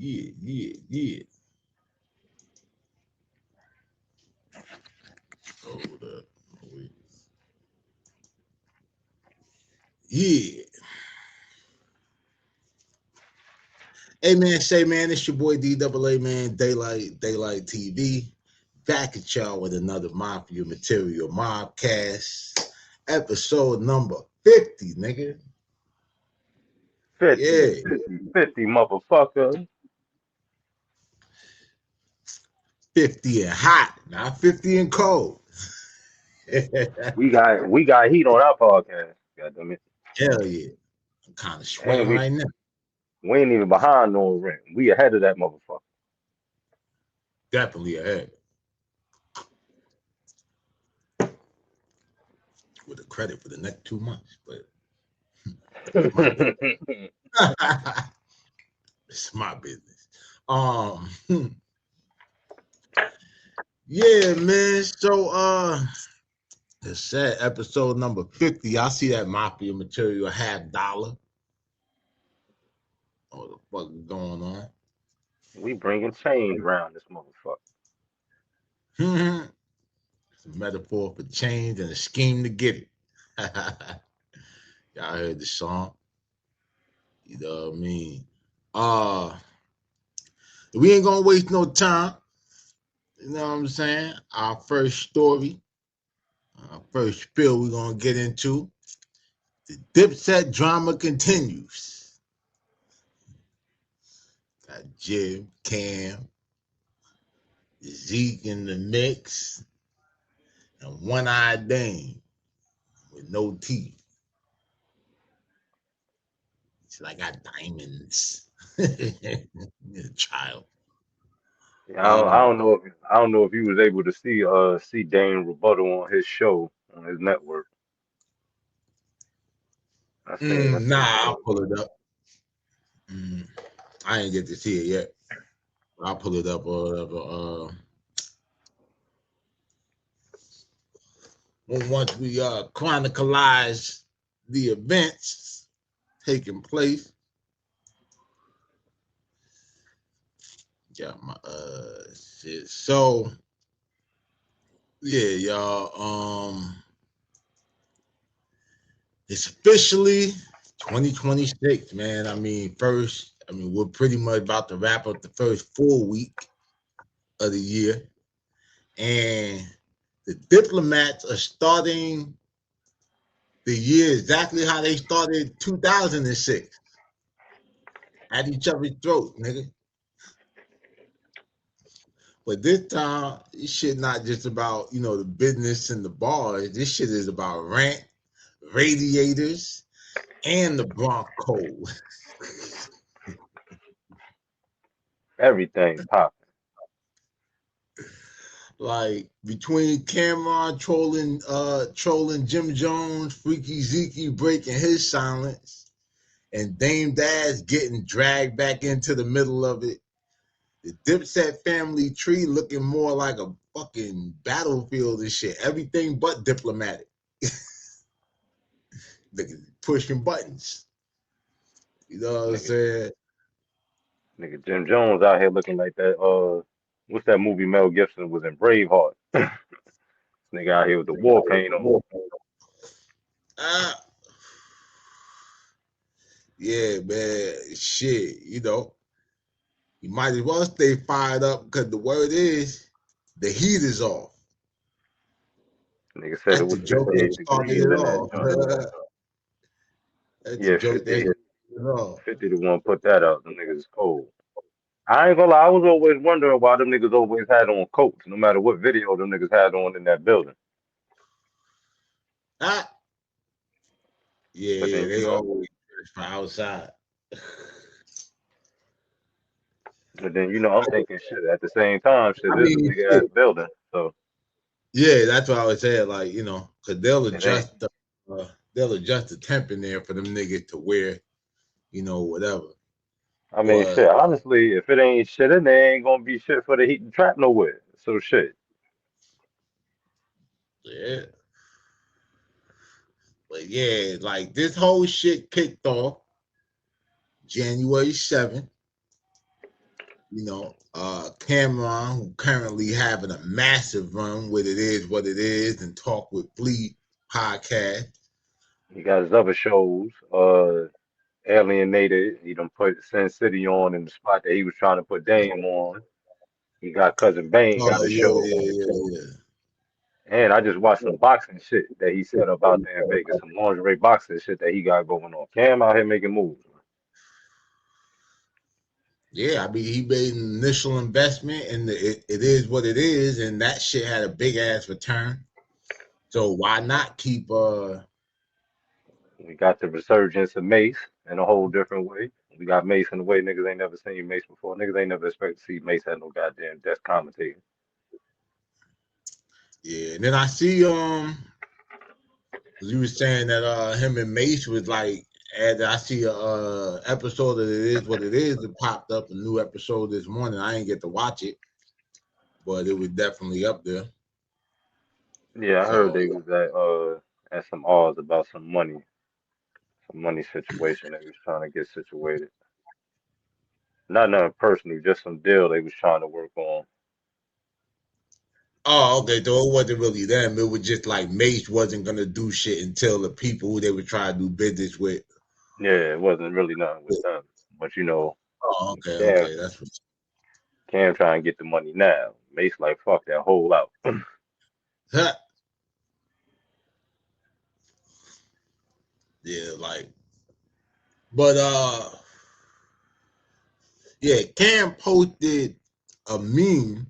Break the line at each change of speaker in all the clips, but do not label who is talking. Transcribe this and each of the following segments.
Yeah. Hold up. Wait. Yeah. Hey man, say man, it's your boy DAA man, Daylight TV. Back at y'all with another Mafia Material Mobcast. Episode number 50, nigga.
50,
Yeah.
50, 50, motherfucker.
50 and hot, not 50 and cold.
We got heat on our podcast. Goddamn it.
Hell yeah. I'm kind of
And
sweating
we
right now.
we ain't even behind no rent. We ahead of that motherfucker.
Definitely ahead. With a credit for the next 2 months, but it's my business. It's my business. Um, yeah, man. So it's said episode number 50. I see that Mafia Material $50. What the fuck is going on?
We bringing change around this motherfucker.
It's a metaphor for change and a scheme to get it. Y'all heard the song. You know what I mean? Uh, we ain't gonna waste no time. You know what I'm saying? Our first story, our first spill we're gonna get into. The Dipset drama continues. Got Jim, Cam, Zeke in the mix, and one-eyed Dame with no teeth. She's like, I got diamonds. Child.
I don't know if he was able to see Dane rebuttal on his show on his network. I seen
Nah, I'll pull it up. I ain't get to see it yet. I'll pull it up or whatever. Once we chronicleize the events taking place. Got my shit. So yeah, y'all. It's officially 2026, man. I mean, we're pretty much about to wrap up the first full week of the year. And the Diplomats are starting the year exactly how they started 2006. At each other's throat, nigga. But this time, this shit not just about, the business and the bars. This shit is about rent, radiators, and the Bronx cold.
everything popping.
Like between Cameron trolling Jim Jones, Freaky Zekey breaking his silence, and Dame Dash getting dragged back into the middle of it. The Dipset family tree looking more like a fucking battlefield and shit. Everything but diplomatic. Pushing buttons. You know what I'm saying?
Nigga Jim Jones out here looking like that. What's that movie Mel Gibson was in Braveheart? Nigga out here with the war paint on.
Ah, yeah, man. Shit, you might as well stay fired up because the word is the heat is off.
Nigga said it
That's the
was
joke that
58
started
degrees
it
in that
off.
joint.
That's the
Yeah,
joke that
50,
started it off.
50 to 1 put that out. Them niggas is cold. I ain't gonna lie, I was always wondering why them niggas always had on coats, no matter what video them niggas had on in that building.
Ah,
But
yeah,
then,
they always for outside.
I'm thinking shit at the same time, shit,
I
this is a
mean,
big ass
shit.
building. So
Yeah, that's what I was saying. Like, because
it ain't.
they'll adjust the temp in there for them niggas to wear, whatever.
I mean,
But
shit, honestly, if it ain't shit in there, ain't gonna be shit for the heat and trap nowhere. So shit.
yeah, but yeah, like this whole shit kicked off January 7th Cameron, who currently having a massive run with It Is What It Is and Talk with Fleet podcast.
He got his other shows. Alienated. He done put Sin City on in the spot that he was trying to put Dame on. He got Cousin Bane got
Oh
a
yeah,
show.
yeah, yeah, yeah.
And I just watched some boxing shit that he set up out there in Vegas. Some lingerie boxing shit that he got going on. Cam out here making moves.
Yeah, I mean, he made an initial investment, and it is what it is, and that shit had a big ass return. So why not keep?
We got the resurgence of Mace in a whole different way. We got Mace in a way niggas ain't never seen Mace before. Niggas ain't never expect to see Mace had no goddamn desk commentating.
Yeah, and then I see you were saying that him and Mace was like, and I see a episode of It Is What It Is. It popped up a new episode this morning. I didn't get to watch it, but it was definitely up there.
Yeah, I heard
So
they was at some odds about some money situation they was trying to get situated. Not nothing personal, just some deal they was trying to work on.
oh, okay. So it wasn't really them. It was just like Mace wasn't gonna do shit until the people who they were trying to do business with.
Yeah, it wasn't really nothing with them. But you know,
Oh, okay,
Cam
okay. That's what.
Cam trying to get the money now. Mace like fuck that whole out.
Yeah, like, but yeah. Cam posted a meme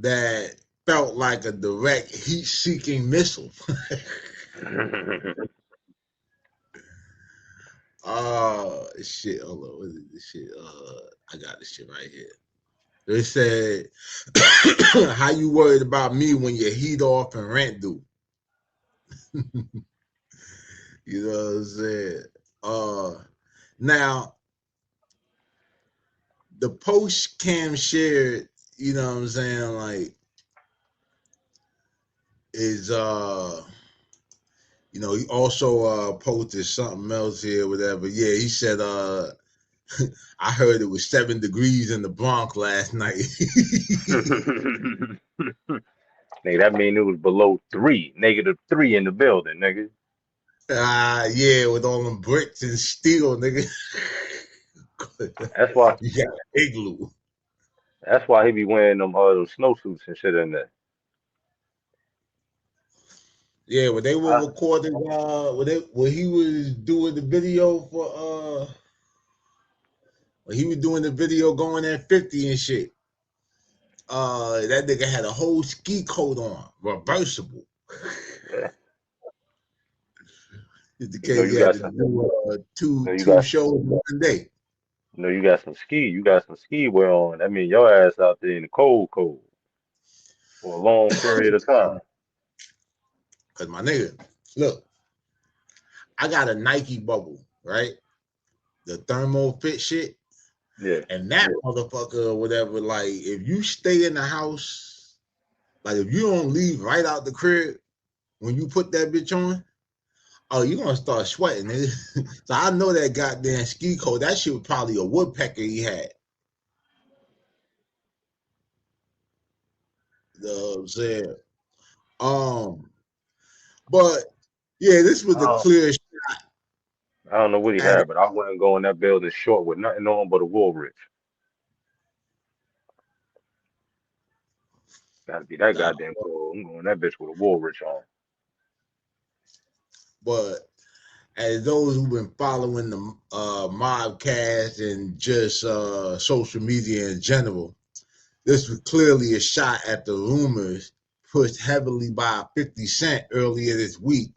that felt like a direct heat-seeking missile. Shit. Hold on. What is this shit? I got this shit right here. They said, "How you worried about me when your heat off and rent due?" You know what I'm saying? Uh, Now the post Cam shared, you know what I'm saying, like is he also posted something else here, whatever. Yeah, he said I heard it was 7 degrees in the Bronx last night.
Nigga, that mean it was below three, -3 in the building, nigga.
Yeah, with all them bricks and steel, nigga.
That's why
You got an igloo.
that's why he be wearing them those snowsuits and shit in there.
Yeah, when they were
I,
recording, when he was doing the video for when he was doing the video going at 50 and shit. That nigga had a whole ski coat on, reversible.
yeah.
Just in
You know
case he
you
had
got
to
some
do
you know you
two
got
shows in one day.
you got some ski wear on. I mean your ass out there in the cold for a long period of time.
Cause my nigga, look, I got a Nike bubble, right? The thermo fit shit.
Yeah.
And that motherfucker or whatever, like if you stay in the house, like if you don't leave right out the crib when you put that bitch on, oh, you're gonna start sweating, nigga. So I know that goddamn ski coat, that shit was probably a woodpecker he had. You know what I'm saying? Um, but yeah, this was a
I
clear
I don't know what he
shot.
had, but I wouldn't go in that building short with nothing on but a Woolrich. Gotta be that
Nah,
goddamn cold. I'm going that bitch with a Woolrich on.
but as those who've been following the mobcast and just social media in general, this was clearly a shot at the rumors pushed heavily by 50 Cent earlier this week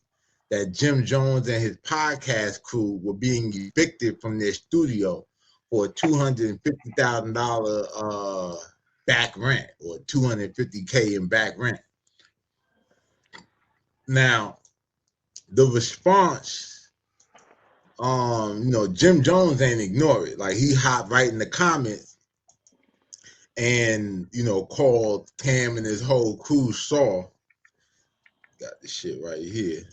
that Jim Jones and his podcast crew were being evicted from their studio for a $250,000 back rent or 250K in back rent. Now, the response, Jim Jones ain't ignore it. Like he hopped right in the comments and called Cam and his whole crew soft. Got this shit right here.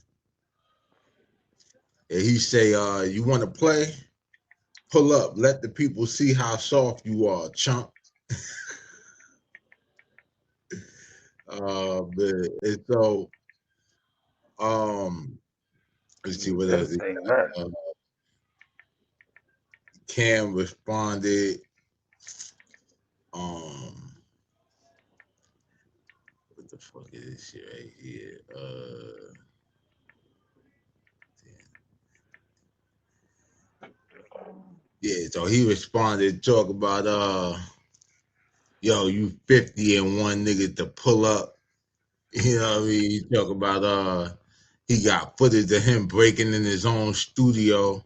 And he say, you want to play? pull up. Let the people see how soft you are, chump. But and so let's see what else.
Say that.
Cam responded. What the fuck is this shit right here? Yeah, so he responded, talk about yo, you 50 and one nigga to pull up. You know what I mean? He talk about he got footage of him breaking in his own studio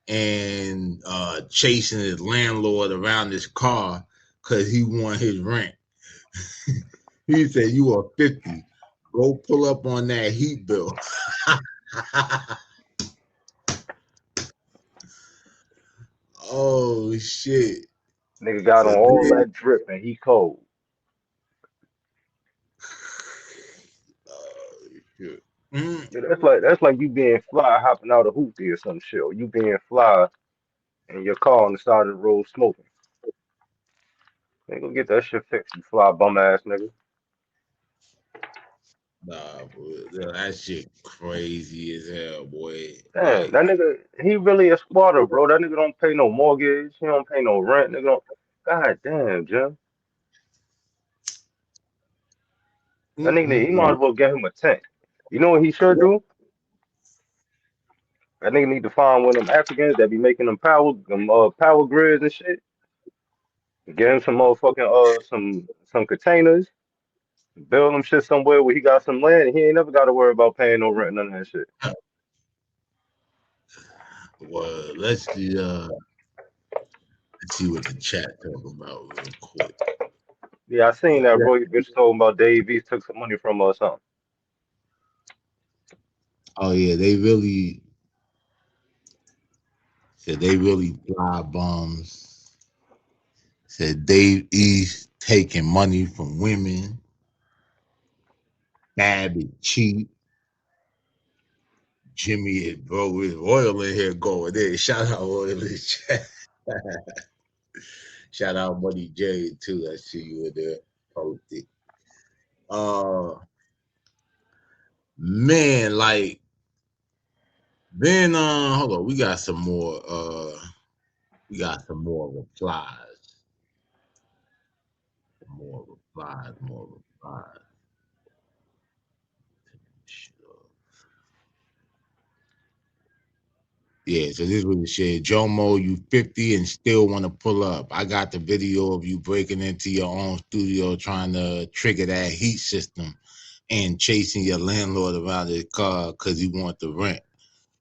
and chasing his landlord around his car because he want his rent. He said, you are 50. Go pull up on that heat bill. Oh shit.
Nigga got
So
on all that drip and he cold.
shit. Mm.
Yeah, that's like you being fly hopping out of hoopty or some shit. Or you being fly in your car on the side of the road smoking. Nigga, go get that shit fixed, you fly bum ass nigga.
Nah, boy, that shit crazy as hell, boy.
Damn,
Like,
that nigga, he really a squatter, bro. That nigga don't pay no mortgage. He don't pay no rent. Nigga don't. God damn, Jim. That nigga, he might
mm-mm-mm.
as well get him a tent. You know what he should do? That nigga need to find one of them Africans that be making them power grids and shit. Get him some motherfucking some containers. Build him shit somewhere where he got some land. And he ain't never got to worry about paying no rent, none of that shit.
Well, let's see what the chat talk about real quick.
Yeah, I seen that,
Yeah.
bro. You bitch talking about Dave East took some money from us or something.
Oh yeah, they really said they really fly bums. Said Dave East taking money from women, bad and cheap. Jimmy and bro is Royal in here going there. Shout out Royal in the chat. Shout out Money J too. I see you in there posted. Uh man, like then hold on, we got some more replies. More replies. Yeah, so this is what it said. Jomo, you 50 and still want to pull up. I got the video of you breaking into your own studio trying to trigger that heat system and chasing your landlord around his car because he want the rent.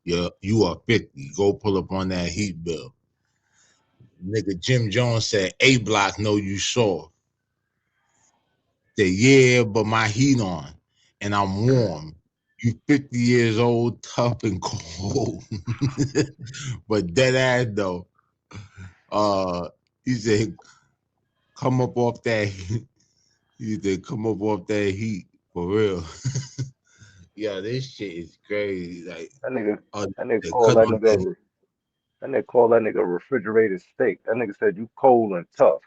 You are 50. Go pull up on that heat bill. Nigga Jim Jones said, A block know you saw. Said, yeah, but my heat on and I'm warm. You 50 years old, tough and cold. But dead ass though. He said, come up off that heat. He said, come up off that heat for real. Yeah, this shit is crazy. Like,
That nigga,
uh,
that nigga
they
call
cut
that
on that.
nigga, that nigga call that nigga refrigerated steak. That nigga said you cold and tough.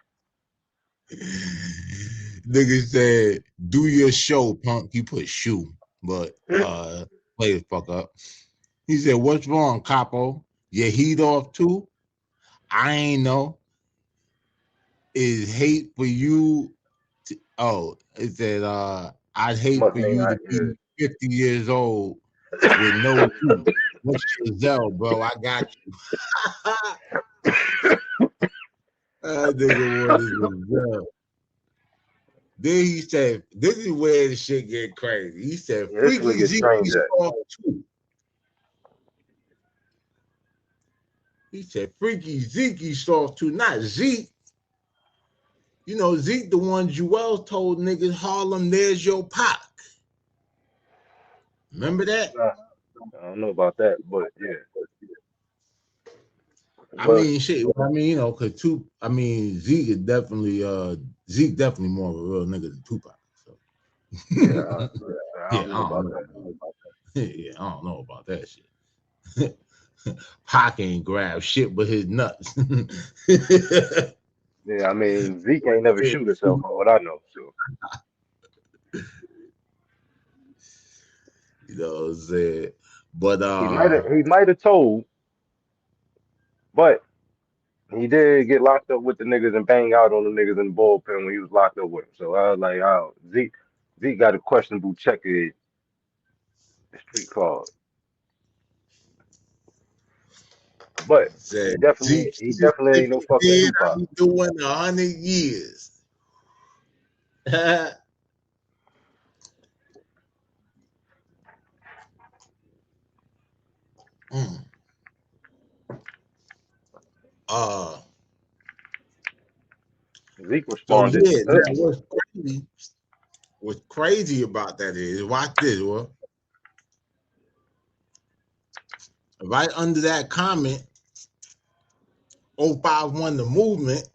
Nigga said, do your show, punk. He put shoe, but play the fuck up. He said, what's wrong, Capo? Your heat off too? I ain't know. Is hate for you it said I'd hate
Must
for
mean
you
I
to be 50 years old with no heat. What's your Zell, bro? I got you. That nigga wanted the Zell. Then he said, this is where the shit get crazy. He said,
yeah, this
Freaky
nigga
Zeke
strange at.
soft too. He said, Freaky Zeke soft too, not Zeke. You know, Zeke, the one Jewel told niggas Harlem, there's your pop. Remember that?
Nah, I don't know about that, but yeah.
I
But
mean, shit. I mean, cause Zeke definitely more of a real nigga than Tupac. So
yeah, I
yeah,
don't
I
know
don't
about
know.
that.
Yeah, I don't know about that shit. Pac ain't grab shit but his nuts.
Yeah, I mean Zeke ain't never shoot herself from what I know. So
You know what I'm saying? But
he might have told, but he did get locked up with the niggas and bang out on the niggas in the bullpen when he was locked up with him. So I was like, oh, Zeke got a questionable checker street card, but he
said
definitely
Zeke,
he definitely
if
ain't no
he
fucking
did,
Tupac.
I'm doing 100 years. Mm. uh
Zeke
so
responded.
yeah, now what's crazy about that is watch this, well, right under that comment, 051 the movement,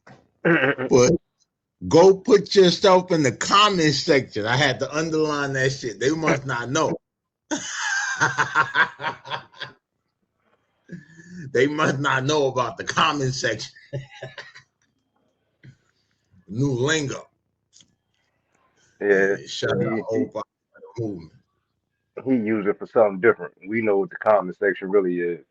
but go put yourself in the comment section. I had to underline that shit. They must not know. They must not know about the comment section. New lingo.
Yeah,
Yeah, shout out
he, he
051 the movement.
he used it for something different. We know what the comment section really is.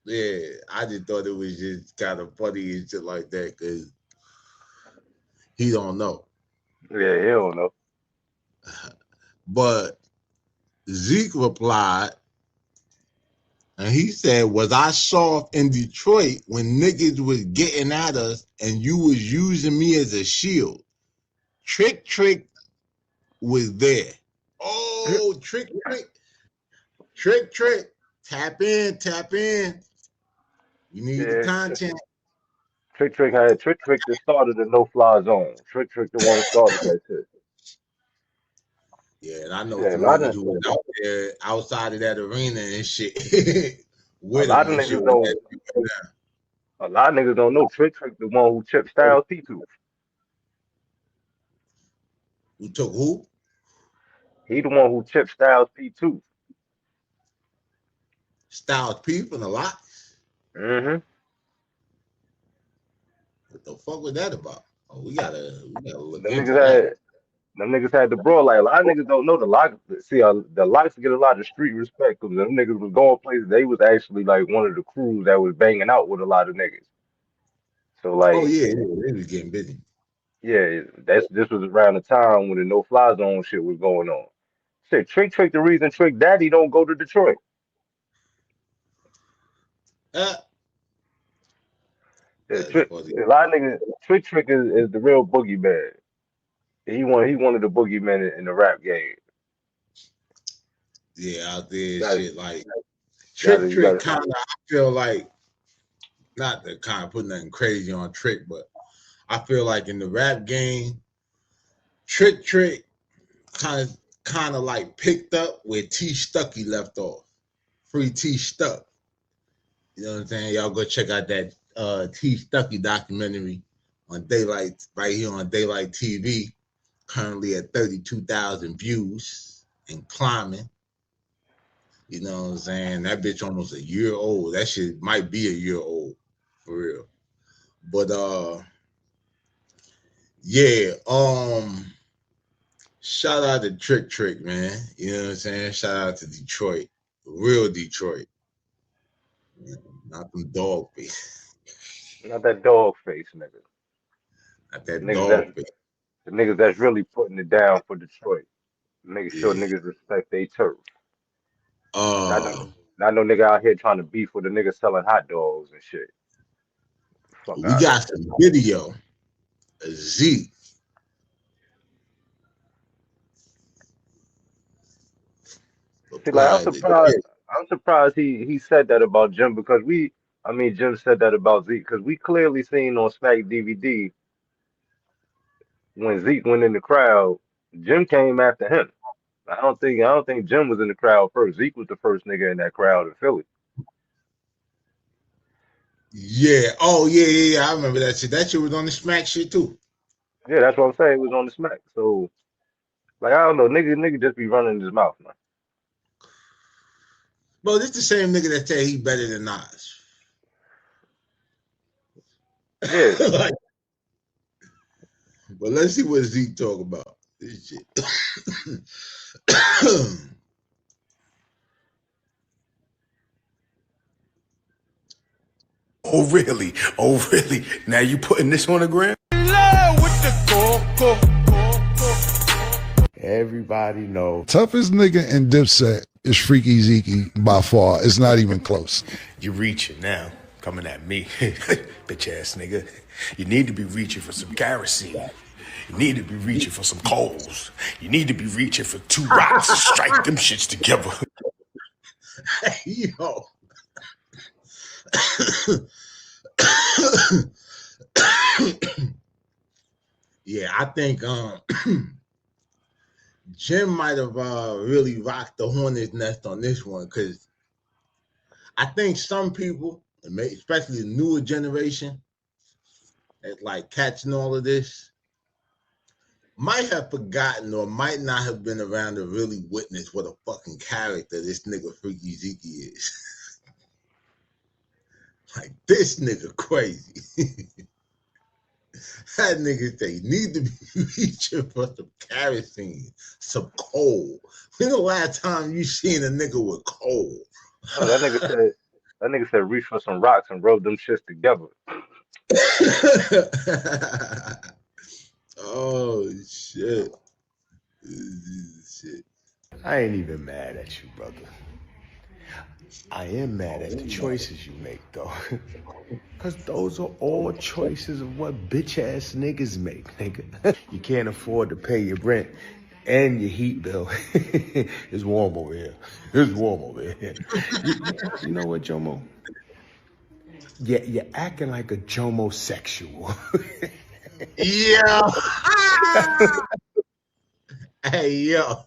Yeah, I just thought it was just kind of funny and shit like that because he don't know.
Yeah, he don't know.
But Zeke replied, and he said, "Was I soft in Detroit when niggas was getting at us and you was using me as a shield? Trick was there. Oh, trick. Tap in, tap in. You need the
Yeah,
content.
Trick that started the no fly zone. Trick the one that started that shit.
Yeah, and I know
Yeah,
some niggas who was out there outside of that arena and shit
a
with
lot
him
of
and shit
niggas
like
don't
that.
a lot of niggas don't know Trick the one who chipped Styles P2.
Who took who?
He the one who chipped Styles P2.
Styles P from the lot?
Mm-hmm.
What the fuck was that about? Oh, we gotta look
Them
into
niggas
that.
had them niggas had the brawl. Like a lot of niggas don't know the lock. See, the locks get a lot of street respect because them niggas was going places. They was actually like one of the crews that was banging out with a lot of niggas. So
Oh
like,
yeah, they was getting busy.
yeah, this was around the time when the no fly zone shit was going on. Shit, Trick the reason Trick Daddy don't go to Detroit.
Uh,
Yeah,
that's
Trick
funny.
a lot of niggas Trick is the real boogeyman. He one of the boogeymen in the rap game.
Yeah, out there and
Got
shit like
you got
kind of. I feel like not to kind of put nothing crazy on Trick, but I feel like in the rap game, Trick kind of like picked up where T Stucky left off. Free T Stuck. You know what I'm saying? Y'all go check out that T Stucky documentary on Daylight right here on Daylight TV. Currently at 32,000 views and climbing. You know what I'm saying? That bitch almost a year old. That shit might be a year old for real. But yeah, shout out to Trick, man. You know what I'm saying? Shout out to Detroit. Real Detroit. Not them dog face.
not that dog face nigga.
Not
The
that
niggas that
dog face.
the niggas that's really putting it down for Detroit. Making sure
Yeah.
niggas respect they turf. Not
Uh
no not no nigga out here trying to beef with a nigga selling hot dogs and shit. Fuck
we
out of
got
here.
some video of Zeke
See, like
replied to Trick.
I'm surprised he said that about Jim because I mean Jim said that about Zeke because we clearly seen on Smack DVD when Zeke went in the crowd, Jim came after him. I don't think Jim was in the crowd first. Zeke was the first nigga in that crowd in Philly.
Yeah. Oh yeah. I remember that shit. That shit was on the smack shit too.
Yeah, that's what I'm saying. It was on the Smack. So like I don't know, nigga just be running his mouth, man.
Bro, this the same nigga that said he better than Nas.
Yeah.
Like, but let's see what Zeke talk about. This shit.
Oh, really? Oh, really? Now you putting this on the gram? Everybody know.
Toughest nigga in Dipset is Freaky Zekey by far. It's not even close.
You reaching now, coming at me, bitch ass nigga. You need to be reaching for some kerosene. You need to be reaching for some coals. You need to be reaching for 2 rocks to strike them shits together.
Hey, yo. Yeah, I think Jim might have really rocked the hornet's nest on this one, because I think some people, especially the newer generation, that's like catching all of this, might have forgotten or might not have been around to really witness what a fucking character this nigga Freaky Zekey is. Like, this nigga crazy. That nigga say, need to be reaching for some kerosene, some coal. When the last time you seen a nigga with coal?
Oh, that nigga said reach for some rocks and rub them shits together.
Oh, shit. Shit.
I ain't even mad at you, brother. I am mad at the choices you make, though. Because those are all choices of what bitch-ass niggas make, nigga. You can't afford to pay your rent and your heat bill. It's warm over here. It's warm over here. You know what, Jomo? Yeah, you're acting like a Jomo-sexual.
Yeah. Hey, yo.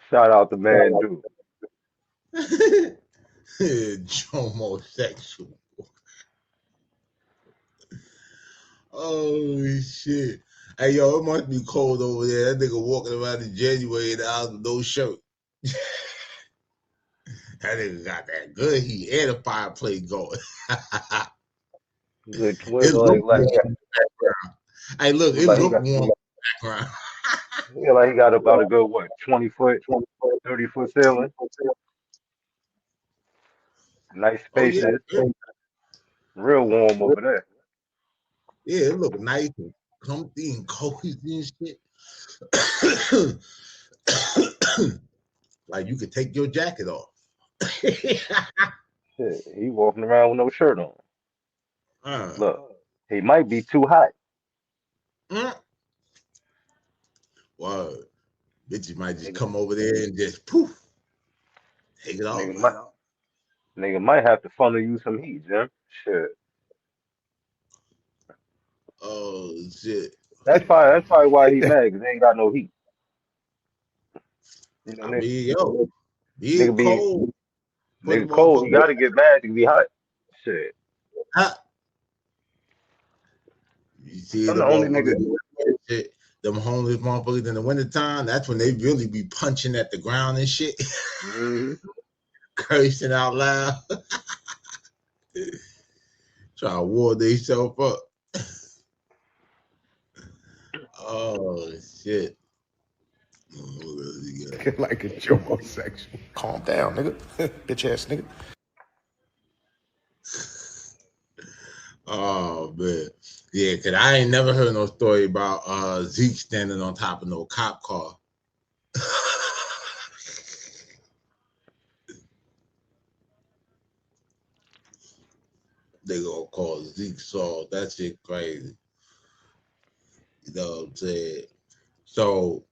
Shout out to man dude.
Homosexual. Oh, shit. Hey, yo, it must be cold over there. That nigga walking around in January in the house with no shirt. That nigga got that good heat and a fireplace going.
Good
It
twist
look
like
warm in the background. Hey, look,
look
it
like he
look
got
warm in the background.
yeah, like he got about a good what, 20 foot, 30 foot ceiling. Nice
Oh, yeah.
spacious. Real warm over there.
Yeah, it look nice and comfy and cozy and shit. Like you could take your jacket off.
Shit, he walking around with no shirt on.
uh,
Look, he might be too hot.
mm, well, bitches might just
Nigga,
come over there and just poof, take it
nigga
off.
might nigga might have to funnel you some heat, Jim. Shit.
Oh shit.
That's probably why he mad, cause he ain't got no heat. You know,
I mean, yo, being
nigga be
cold put a
nigga cold, he
motherfucker.
gotta get mad to be hot. Shit.
Hot. You see
I'm
the
the only nigga.
motherfuckers shit, them homeless motherfuckers in the wintertime, that's when they really be punching at the ground and shit,
hmm
cursing out loud, trying to ward themselves up. Oh shit.
Like a Jomo-sexual. Calm down, nigga. Bitch-ass nigga.
Oh man. Yeah, cause I ain't never heard no story about Zeke standing on top of no cop car. They gonna call Zeke Saul. That shit crazy. You know what I'm saying? So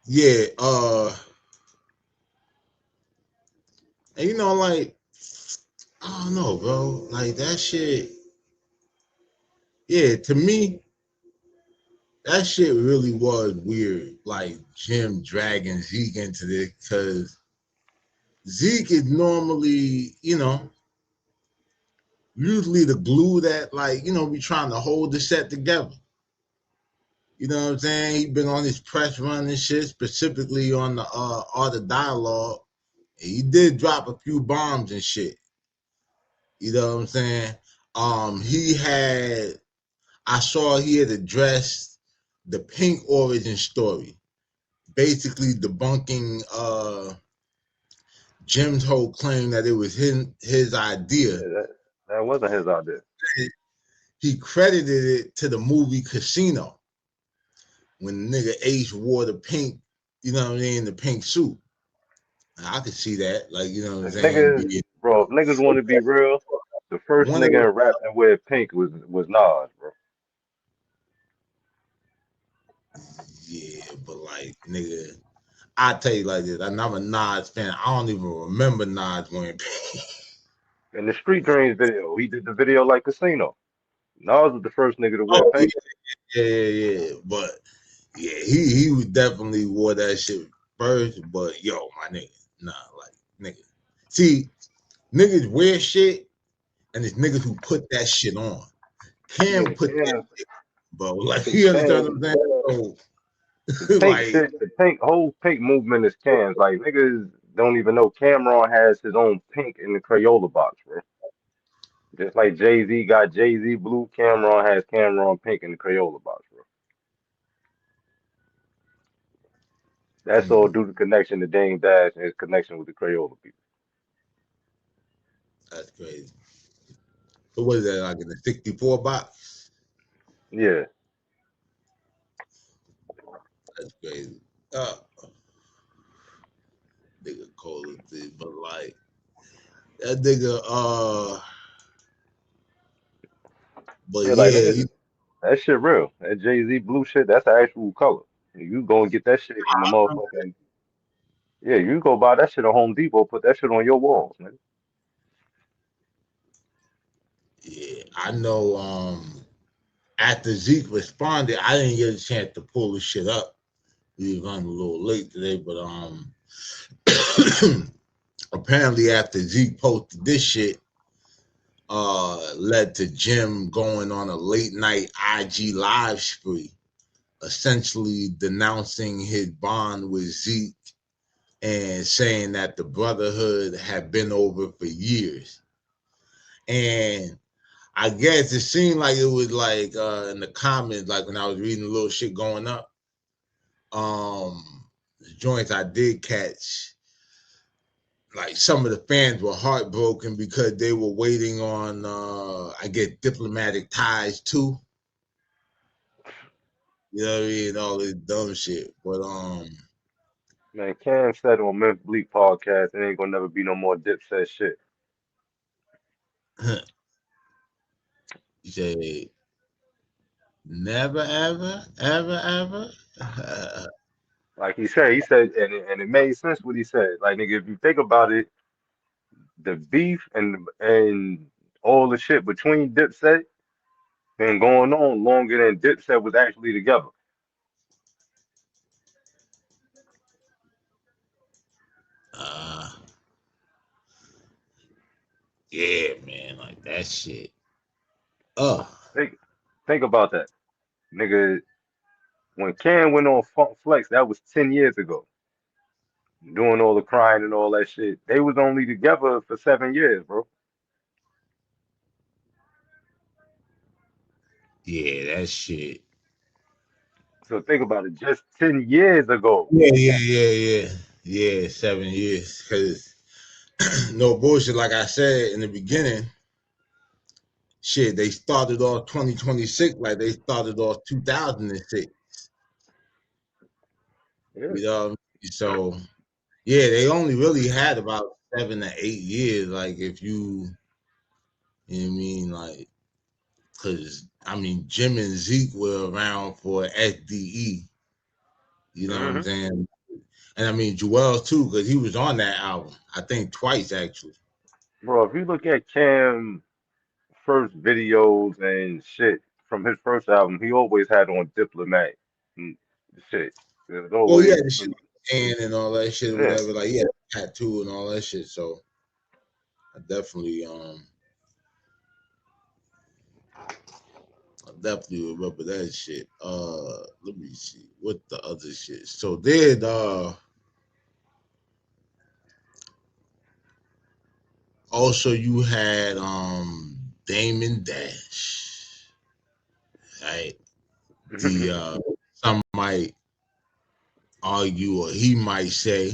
yeah, and you know, like, I don't know, bro. Like that shit, yeah, to me, that shit really was weird. Like Jim dragging Zeke into this, because Zeke is normally, usually the glue that, like, be trying to hold the set together. You know what I'm saying? He been on his press run and shit, specifically on the Art of Dialogue. He did drop a few bombs and shit. You know what I'm saying? I saw he had addressed the Pink origin story, basically debunking Jim's whole claim that it was his idea.
Yeah, that wasn't his idea.
He credited it to the movie Casino when the nigga Ace wore the pink, you know what I mean, the pink suit. I could see that, like, you know what I'm
If
saying?
niggas, bro, if niggas want to be real, the first
One of
nigga
the,
in rap that wear pink was Nas, bro.
yeah, but like, nigga, I tell you like this, I'm a Nas fan. I don't even remember Nas wearing pink.
In the Street Dreams video, he did the video like Casino. Nas was the first nigga to wear
Oh
pink.
yeah. But yeah, he was definitely wore that shit first. But yo, my nigga, nah, like nigga. See, niggas wear shit, and it's niggas who put that shit on. Cam
Yeah,
put that
Cam,
shit, bro. Like
cause
you understand what
Cam,
I'm saying?
the
So,
pink
like,
shit, the pink whole pink movement is Cam's. Like niggas don't even know Cameron has his own pink in the Crayola box, bro. Just like Jay-Z got Jay-Z blue, Cameron has Cameron pink in the Crayola box, bro. That's all due to connection to Dame Dash and his connection with the Crayola people.
that's crazy. So what is that, like in the 64 box?
Yeah,
That's crazy. Nigga cold as this, but like that nigga, but
yeah, like
yeah,
niggas, that shit real. That Jay-Z blue shit, that's the actual color. You go and get that shit in the motherfucking, yeah, you go buy that shit at Home Depot, put that shit on your walls, man.
yeah, I know. After Zeke responded, I didn't get a chance to pull the shit up. We were running a little late today, but apparently after Zeke posted this shit, led to Jim going on a late night IG live spree, essentially denouncing his bond with Zeke and saying that the brotherhood had been over for years. And I guess it seemed like it was like in the comments, like when I was reading a little shit going up, the joints I did catch, like some of the fans were heartbroken because they were waiting on I get diplomatic ties too. You know what I mean? All this dumb shit. But
Man, Cam said on Memphis Bleak podcast, it ain't gonna never be no more Dipset shit.
you say never ever.
Like he said, and it made sense what he said. Like nigga, if you think about it, the beef and all the shit between Dipset been going on longer than Dipset was actually together.
uh yeah, man, like that shit. Oh
Think think about that, nigga. When Cam went on Funk Flex, that was 10 years ago. Doing all the crying and all that shit. They was only together for 7 years, bro.
yeah, that shit.
So think about it, just 10 years ago.
Yeah, 7 years. Cause no bullshit, like I said in the beginning, shit, they started off 2026 like they started off 2006.
Yeah.
You know, so yeah, they only really had about 7 to 8 years. Like if you know what I mean, like, cause I mean Jim and Zeke were around for SDE. You know what I'm
hmm
saying? And I mean Joel too, cause he was on that album. I think twice actually.
Bro, if you look at Cam first videos and shit from his first album, he always had on Diplomat and shit. There's
Well, yeah,
always
the shit
some,
and all that shit or
yeah.
whatever. Like yeah, tattoo and all that shit. So I definitely remember that shit. Let me see what the other shit. So then Also, you had Damon Dash, right? The some might argue, or he might say,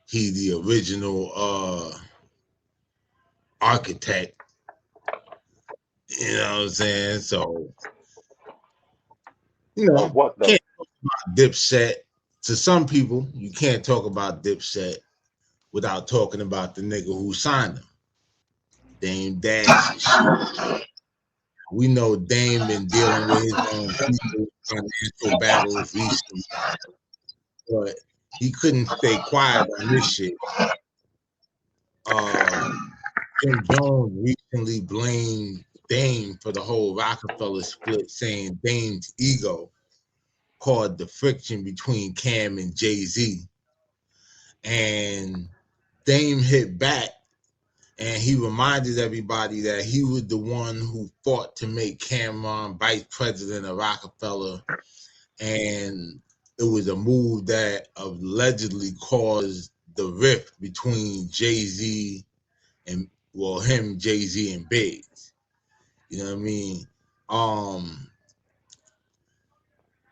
he the original architect. You know what I'm saying? So,
Of what though?
can't talk about Dipset. To some people, you can't talk about Dipset without talking about the nigga who signed him, Dame Dash and shit. We know Dame been dealing with his own financial battles recently, but he couldn't stay quiet on this shit. Jim Jones recently blamed Dame for the whole Rockefeller split, saying Dame's ego caused the friction between Cam and Jay-Z. And Dame hit back, and he reminded everybody that he was the one who fought to make Cameron vice president of Rockefeller, and it was a move that allegedly caused the rift between Jay-Z and, well, him, Jay-Z, and Biggs. You know what I mean?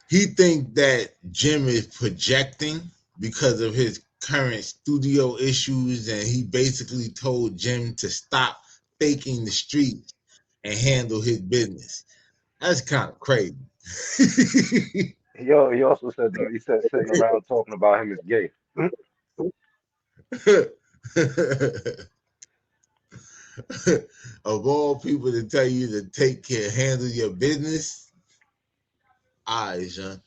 He think that Jim is projecting because of his current studio issues, and he basically told Jim to stop faking the streets and handle his business. That's kind of crazy.
He also said he said sitting around talking about him is gay.
Of all people to tell you to take care, handle your business, all right, son.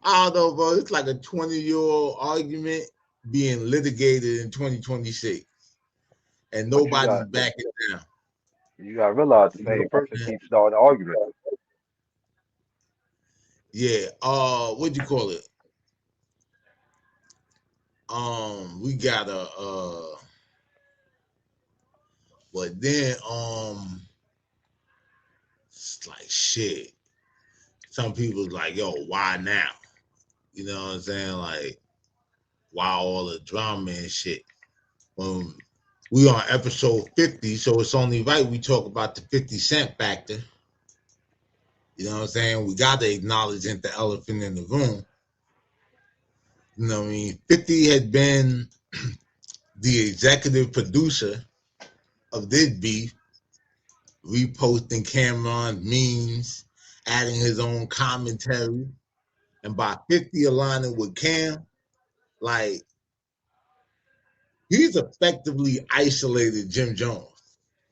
I don't know, bro. It's like a 20-year-old argument being litigated in 2026, and
But
nobody's backing down.
you got to realize the
You
same
know?
person keeps starting the argument.
Yeah. What'd you call it? We got a but then it's like shit. Some people's like, yo, why now? You know what I'm saying? Like, why all the drama and shit? We on episode 50, so it's only right we talk about the 50 Cent factor. You know what I'm saying? We got to acknowledge the elephant in the room. You know what I mean? 50 had been the executive producer of this beef, reposting Cameron memes, adding his own commentary, and by 50 aligning with Cam, like, he's effectively isolated Jim Jones.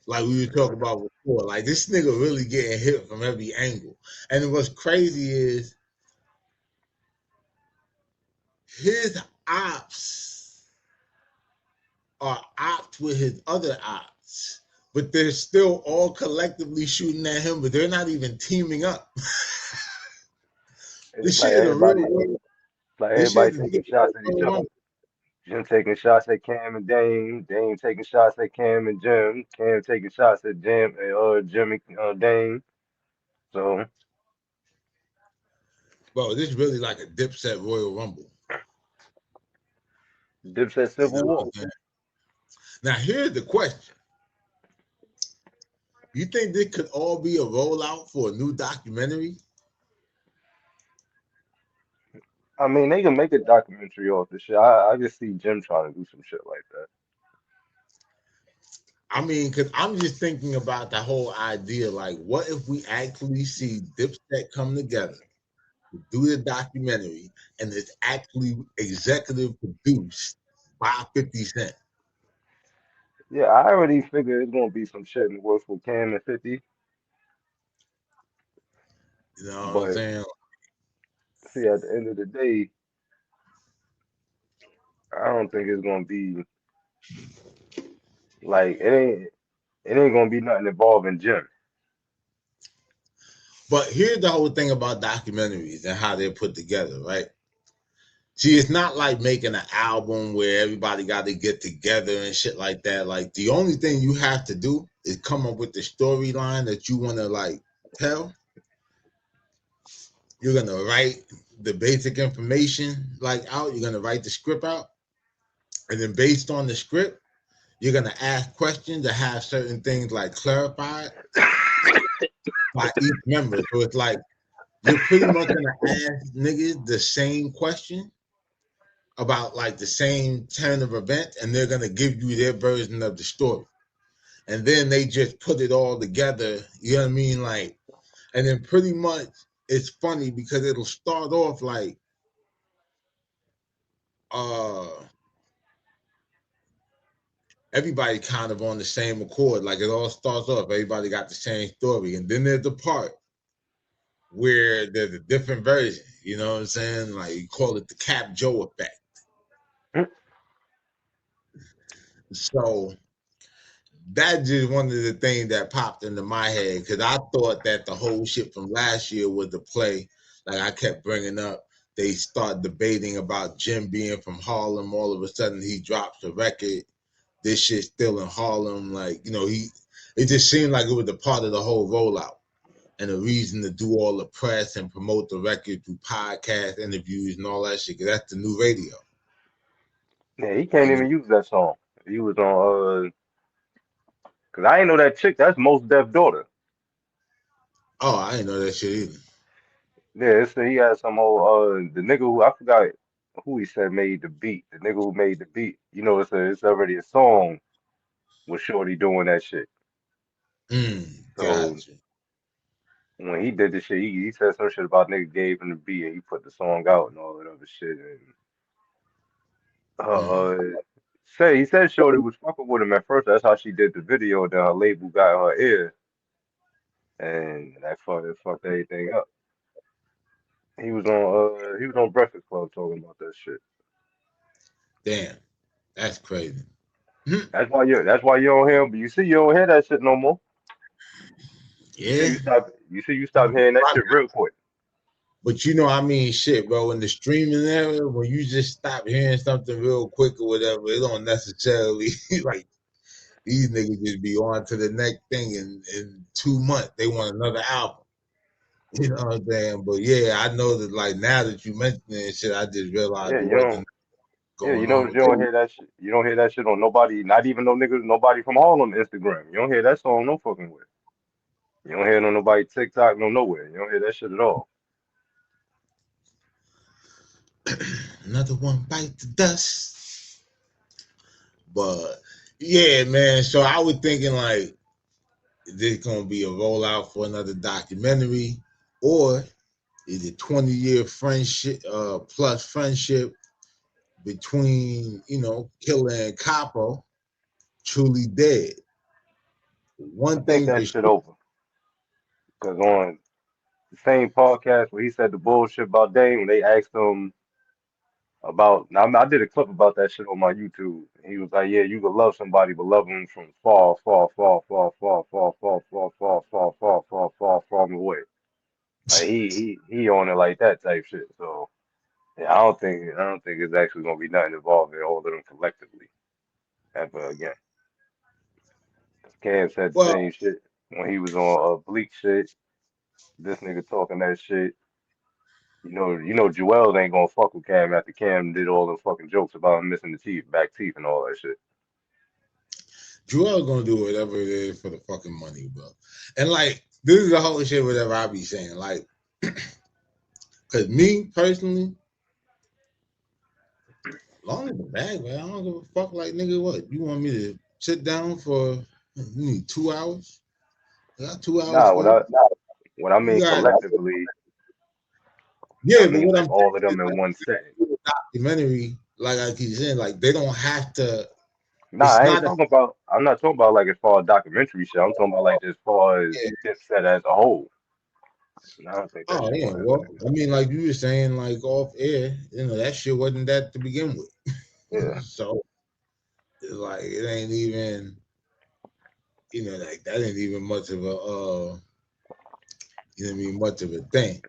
Like we were talking about before. Like, this nigga really getting hit from every angle. And what's crazy is his ops are ops with his other ops, but they're still all collectively shooting at him, but they're not even teaming up.
It's
This
like
shit is a
everybody,
real.
like
This shit
everybody
is
taking shots at each other.
a
Jim taking shots at Cam and Dame, Dame taking shots at Cam and Jim, Cam taking shots at Jim and Dame. So
bro. This is really like a Dipset Royal Rumble.
Dipset
You
Civil
know what
War.
I'm saying? Now here's the question: you think this could all be a rollout for a new documentary?
I mean, they can make a documentary off this shit. I just see Jim trying to do some shit like that.
I mean, because I'm just thinking about the whole idea. Like, what if we actually see Dipset come together to do the documentary, and it's actually executive produced by 50 Cent?
Yeah, I already figured it's gonna be some shit in the works with Cam and 50,
You know what I'm
but
saying?
see, at the end of the day, I don't think it's gonna be like it ain't gonna be nothing involving Jim.
But here's the whole thing about documentaries and how they're put together, right? See, it's not like making an album where everybody got to get together and shit like that. Like, the only thing you have to do is come up with the storyline that you want to, like, tell. You're gonna write the basic information like out. You're gonna write the script out, And then based on the script, you're gonna ask questions to have certain things like clarified by each member. So it's like you're pretty much gonna ask niggas the same question about like the same turn of events, and they're gonna give you their version of the story. And then they just put it all together, you know what I mean? Like, and then pretty much it's funny because it'll start off like uh everybody kind of on the same accord. Like it all starts off, everybody got the same story. And then there's the part where there's a different version, you know what I'm saying? Like you call it the Cap Joe effect. So that's just one of the things that popped into my head because I thought that the whole shit from last year was the play. Like I kept bringing up, they start debating about Jim being from Harlem. All of a sudden, he drops a record. This shit's still in Harlem. Like, you know, it just seemed like it was a part of the whole rollout and a reason to do all the press and promote the record through podcast interviews and all that shit. Cause that's the new radio.
Yeah, he can't
You
even
know?
use that song. He was on cause I ain't know that chick. That's Mos Def's daughter.
Oh, I didn't know that shit either.
Yeah, he had some old the nigga who I forgot who he said made the beat. The nigga who made the beat. You know, it's already a song with Shorty doing that shit. So
Gotcha.
when he did the shit, he said some shit about nigga gave him the beat and he put the song out and all that other shit. And
Mm.
he said Shorty was fucking with him at first. That's how she did the video. Then her label got her ear, and that fucked everything up. He was on Breakfast Club talking about that shit.
Damn, that's crazy.
That's why you don't hear him. But you see, you don't hear that shit no more.
Yeah.
You stop hearing that shit real quick.
But you know, I mean, shit, bro. In the streaming era, when you just stop hearing something real quick or whatever, it don't necessarily like these niggas just be on to the next thing in 2 months. They want another album. You know what I'm saying? But yeah, I know that like now that you mentioned it, shit, I just realized
Yeah,
it
you don't.
wasn't
Yeah, you
going
know
on
you
with
don't
it.
hear that shit. You don't hear that shit on nobody. Not even no niggas. Nobody from Harlem Instagram. You don't hear that song no fucking way. You don't hear it on nobody TikTok no nowhere. You don't hear that shit at all.
Another one bite the dust. But yeah, man. So I was thinking like this gonna be a rollout for another documentary, or is it 20-year friendship plus friendship between Killer and Capo truly dead?
I
One
think
thing for
that shit
sure.
over. Cause on the same podcast where he said the bullshit about Dame, when they asked him about, now I did a clip about that shit on my YouTube. He was like, "Yeah, you could love somebody, but love them from far, far, far, far, far, far, far, far, far, far, far, far, far, far away." Like he on it like that type shit. So yeah, I don't think it's actually gonna be nothing involving all of them collectively ever again. Cam said the
Well,
same shit when he was on Bleak shit. This nigga talking that shit. You know, Joel ain't gonna fuck with Cam after Cam did all the fucking jokes about him missing the teeth, back teeth, and all that shit.
Joel gonna do whatever it is for the fucking money, bro. And like this is the whole shit, whatever I be saying. Like, cause me personally, long as the bag, man, I don't give a fuck. Like, nigga, what you want me to sit down for? You need 2 hours. I got 2 hours
Nah,
for you.
what I
You
mean
got
collectively, I
yeah, but
mean
what I'm
like all of
saying is
them in
like
one setting.
the documentary, like I keep saying, like they don't have to.
Nah,
It's
I ain't
not a
talking about. I'm not talking about like as far as documentary shit. I'm talking about like as far as
yeah.
Dipset as a whole. And I don't think that
Oh
shit
yeah,
gonna ever
well,
do.
I mean, like you were saying, like off air, that shit wasn't that to begin with.
Yeah,
So it's like it ain't even, like that ain't even much of a, what I mean, much of a thing.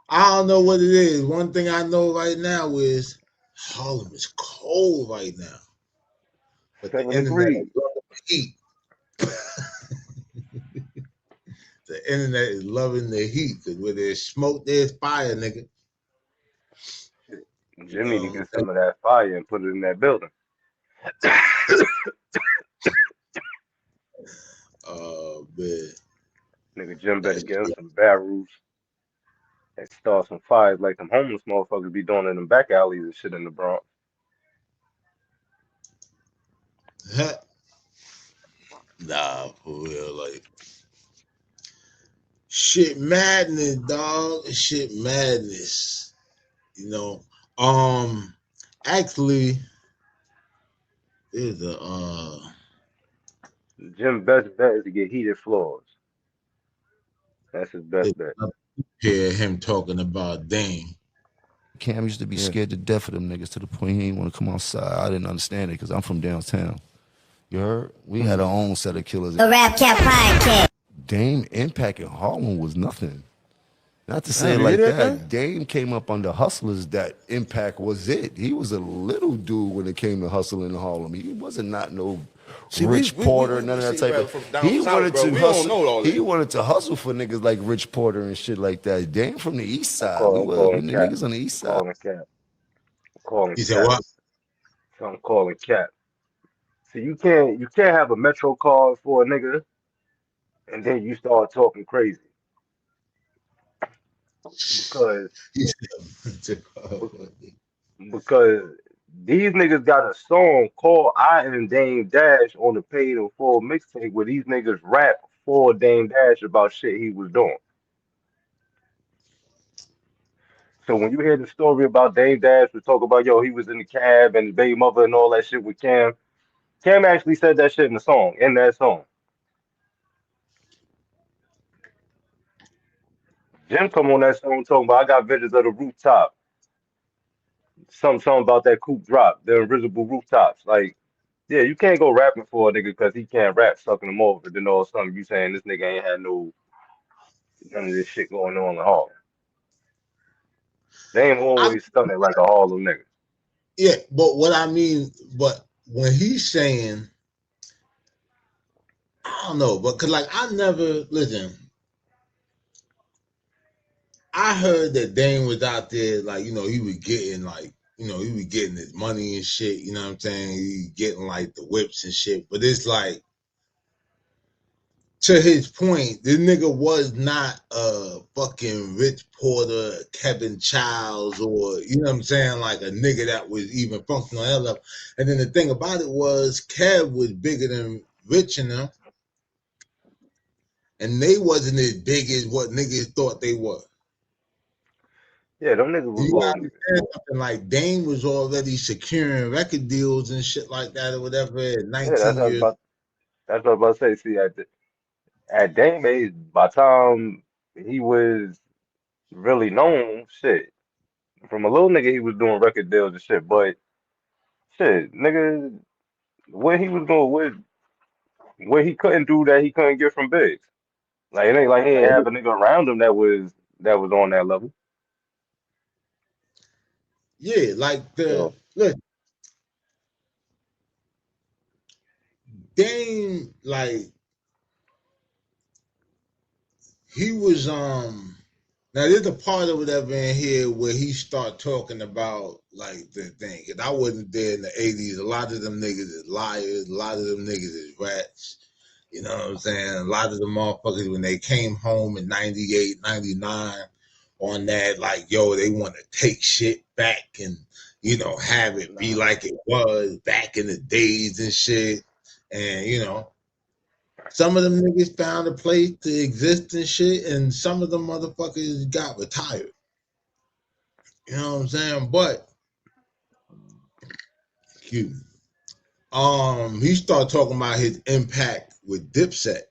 I don't know what it is. One thing I know right now is Harlem is cold right now, but the
seven
internet
degrees.
is loving the heat. The internet is loving the heat because where there's smoke, there's fire, nigga.
Shit.
You
Jimmy to
know,
get some of that fire and put it in that building.
Man.
Nigga Jim better
That
get him
shit.
some barrels and start some fires like them homeless motherfuckers be doing in them back alleys and shit in the Bronx.
Nah, for real. Like, shit madness, dog. Shit madness. You know. Actually, there's a
Jim's best bet is to get heated floors. That's his
there's
best bet.
a here him talking about Dame.
Cam used to be scared to death of them niggas to the point he didn't want to come outside. I didn't understand it because I'm from downtown. You heard? We had our own set of killers.
The Rap Cat Podcast.
Dame Impact in Harlem was nothing. Not to say it like that. Dame came up under hustlers that Impact was it. He was a little dude when it came to hustling in Harlem. He wasn't not no Rich Porter, none of that type of. He wanted to hustle. He wanted to hustle for niggas like Rich Porter and shit like that. Dame from the East Side. We niggas on the East Side.
Calling
He said what?
So I'm calling Cap. So you can't have a Metro card for a nigga, and then you start talking crazy because
He said,
because these niggas got a song called I Am Dame Dash on the Paid in Full mixtape where these niggas rap for Dame Dash about shit he was doing. So when you hear the story about Dame Dash, we talk about, yo, he was in the cab and his baby mother and all that shit with Cam. Cam actually said that shit in that song. Jim come on that song talking about, I got visions of the rooftop. Something about that coupe drop, the invisible rooftops. Like, yeah, you can't go rapping for a nigga because he can't rap, sucking him over. Then all of a sudden you saying this nigga ain't had none of this shit going on in Harlem. They ain't always stunning like a Harlem nigga.
yeah, but what I mean, but when he's saying, I don't know, but cause like I never listen. I heard that Dame was out there, like, you know, he was getting like, you know, he was getting his money and shit, you know what I'm saying? He getting like the whips and shit. But it's like, to his point, this nigga was not a fucking Rich Porter, Kevin Childs, or, you know what I'm saying, like a nigga that was even functional on that level. And then the thing about it was, Kev was bigger than Rich and them, and they wasn't as big as what niggas thought they were.
Yeah, them niggas was
You
little
understand
niggas.
something like Dame was already securing record deals and shit like that or whatever at
Yeah,
19 years.
that's what I was about to say. See, at Dame age, by the time he was really known, shit. From a little nigga, he was doing record deals and shit. But shit, nigga, what he was doing, what he couldn't do that he couldn't get from Biggs. Like it ain't like he ain't have a nigga around him that was on that level.
Yeah, like
So
look, Dame, like he was now there's a part of whatever in here where he start talking about like the thing. And I wasn't there in the 80s. A lot of them niggas is liars, a lot of them niggas is rats. You know what I'm saying? A lot of the motherfuckers when they came home in 98, 99 on that, like, yo, they want to take shit back and, you know, have it be like it was back in the days and shit. And, you know, some of them niggas found a place to exist and shit, and some of them motherfuckers got retired. You know what I'm saying? But excuse me. He started talking about his impact with Dipset,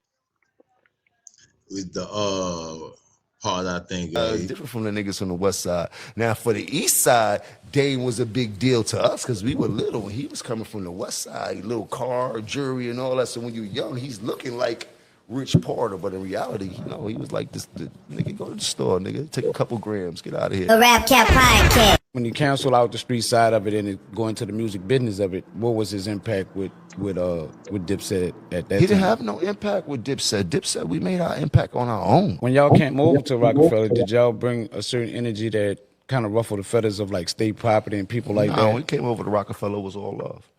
with the part I think
Different from the niggas from the West Side. Now, for the East Side, Dame was a big deal to us because we were little when he was coming from the West Side, little car, jewelry, and all that. So when you're young, he's looking like Rich Porter, but in reality, you know, he was like this. The nigga, go to the store, nigga, take a couple grams, get out of here.
The Rap Cat Podcast.
When you cancel out the street side of it and go into the music business of it, what was his impact with Dipset at that time?
He didn't have no impact with Dipset. Dipset, we made our impact on our own.
When y'all came over to Rockefeller, did y'all bring a certain energy that kind of ruffled the feathers of like state property and people like that?
When we came over to Rockefeller, it was all love.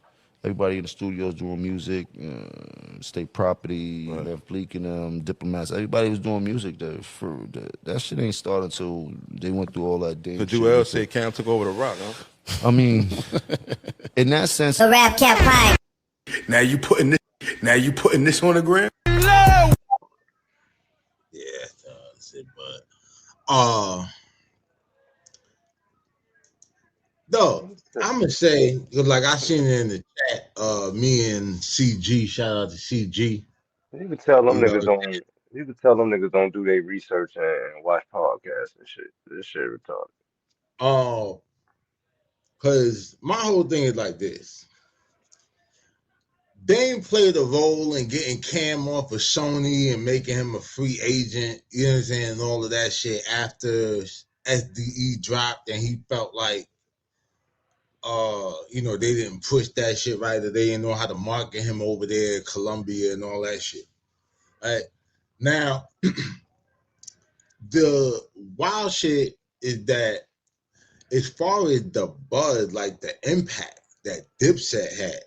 Everybody in the studios doing music, State Property,
Right.
Left Bleak and Diplomats. Everybody was doing music there. That shit ain't started until they went through all that damn
So
shit.
Joel
with
said Cam took over the rock, huh?
I mean, in that sense,
The Rap Cat Podcast.
Now you putting this on the ground?
Yeah, that's it. But no, I'm gonna say, cause like I seen it in the chat, me and CG, shout out to CG.
You can tell them
You know,
niggas don't. You can tell them niggas don't do their research and watch podcasts and shit. This shit retarded.
cause my whole thing is like this. Dame played a role in getting Cam off of Sony and making him a free agent, you know what I'm saying, and all of that shit after SDE dropped and he felt like you know, they didn't push that shit right, or they didn't know how to market him over there, Columbia and all that shit. Right? Now, the wild shit is that as far as the buzz, like the impact that Dipset had,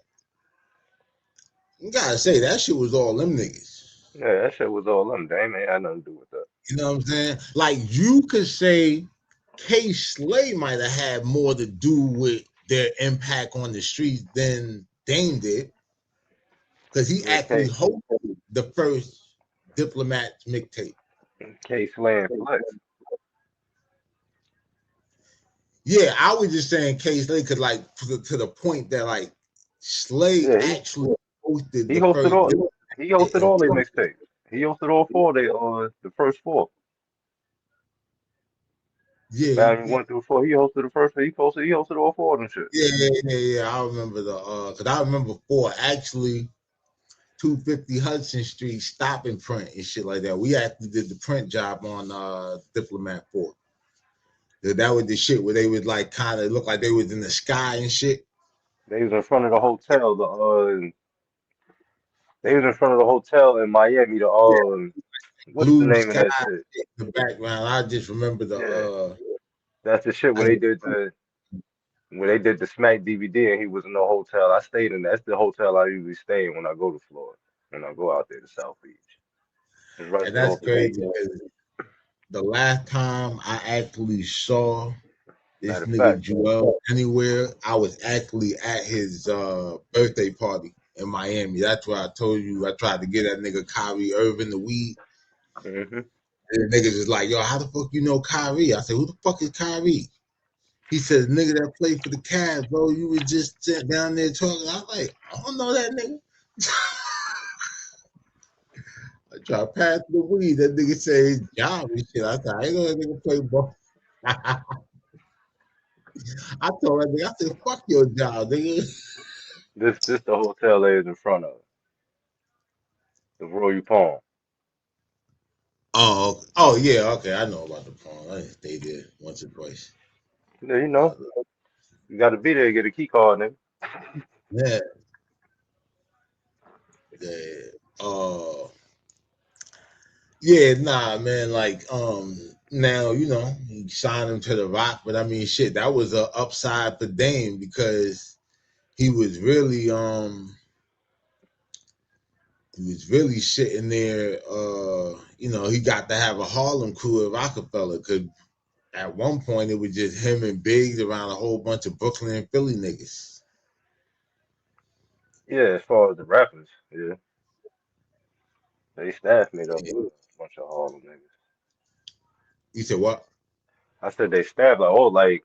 you gotta say that shit was all them niggas.
Yeah, that shit was all them. Damn, ain't had nothing to do with that.
You know what I'm saying? Like you could say K Slay might have had more to do with their impact on the streets than Dame did, because he
Yeah,
actually hosted the first Diplomats mixtape.
K Slam Flex.
Yeah, I was just saying K Slay could like to the point that like Slay
Yeah,
actually hosted
he
the
hosted
first
all.
Diplomats.
He hosted all their mixtapes. He hosted all four. They the first four.
Yeah,
Volume 1 through 4. He hosted the first. He hosted all four of them shit.
yeah. I remember because I remember four actually 250 Hudson Street stop and print and shit like that. We actually did the print job on Diplomat 4. That was the shit where they would like kind of look like they was in the sky and shit.
They was in front of the hotel. They was in front of the hotel in Miami. What's the
Blue
name of
sky
that shit?
in the background. I just remember
Yeah,
the
that's the shit where they did the Smack DVD and he was in the hotel. I stayed in. That's the hotel I usually stay in when I go to Florida. When I go out there to South Beach. It's right
and
there
that's
off the beach.
crazy because the last time I actually saw this
Matter of
nigga
fact,
Joel anywhere, I was actually at his birthday party in Miami. That's why I told you I tried to get that nigga Kyrie Irving the weed.
hmm
And the niggas is like, yo, how the fuck you know Kyrie? I said, who the fuck is Kyrie? He said, the nigga that played for the Cavs, bro. You was just sitting down there talking. I was like, I don't know that nigga. I try to pass the weed. That nigga say his job and shit. I said, I ain't know that nigga play ball. I told that nigga, I said, fuck your job, nigga.
this the hotel they was in front of the Royal Palm.
Oh yeah, okay. I know about the pawn. I stay there once or twice.
Yeah, you know, you got to be there to get a key card, nigga.
Yeah, yeah. Uh, yeah, nah, man. Like, now you know he signed him to the Rock, but I mean, shit, that was a upside for Dame because he was really, sitting there. You know, he got to have a Harlem crew at Rockefeller. Cause at one point it was just him and Biggs around a whole bunch of Brooklyn and Philly niggas.
Yeah, as far as the rappers, yeah, they staff made up a bunch of Harlem niggas.
You said what?
I said they staff like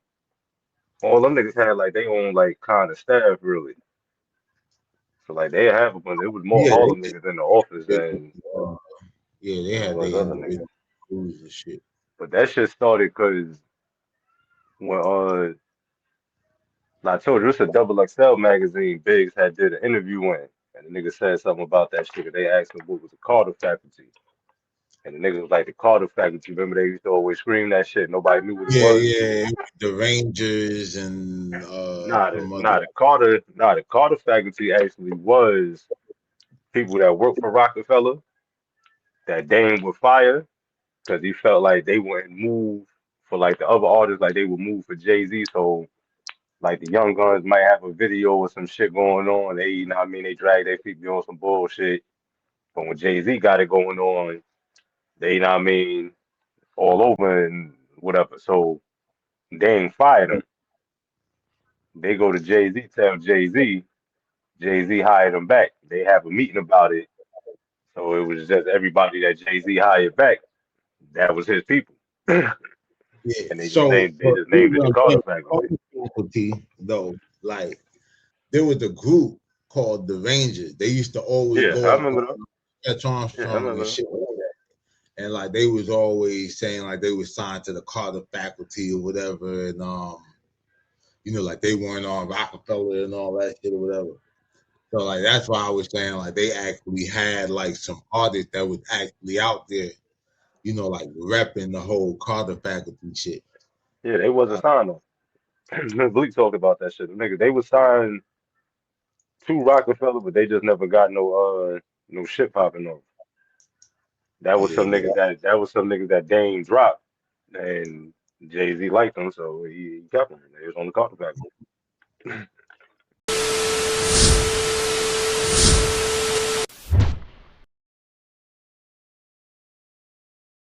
all them niggas had like they own like kind of staff really. So like they have a bunch. It was more
Yeah,
Harlem niggas in the office
they,
than
uh, yeah, they
it
had
was
their
other niggas.
individual crews and shit.
But that shit started because when like I told you, it's a double XL magazine. Biggs had did an interview in, and the nigga said something about that shit. And they asked him what was the Carter faculty, and the nigga was like the Carter faculty. Remember they used to always scream that shit. Nobody knew what it
Yeah,
was.
yeah, the Rangers and some other.
The Carter faculty actually was people that worked for Rockefeller that Dame would fire because he felt like they wouldn't move for like the other artists, like they would move for Jay-Z. So Like the young guns might have a video or some shit going on. They, you know what I mean, they drag their feet on some bullshit. But when Jay-Z got it going on, they, you know what I mean, all over and whatever. So they ain't fired him. They go to Jay-Z, tell Jay-Z, Jay-Z hired him back. They have a meeting about it. So it was just everybody that Jay-Z hired back. That was his people.
Yeah.
And
So
they
but
just named it the Carter family.
faculty though, like there was a group called the Rangers. They used to always
Yeah, I
go up
remember them.
Stretch
Yeah, I
Armstrong and
remember them.
shit like that. And like they was always saying like they was signed to the Carter faculty or whatever, and like they weren't on Rockefeller and all that shit or whatever. So like that's why I was saying like they actually had like some artists that was actually out there, like repping the whole Carter faculty shit.
Yeah, they wasn't signed on. Bleak talked about that shit. Nigga, they was signed to Rockefeller, but they just never got no shit popping off.
Yeah,
That was some niggas that Dame dropped, and Jay Z liked them, so he kept them. They was on the Carter faculty.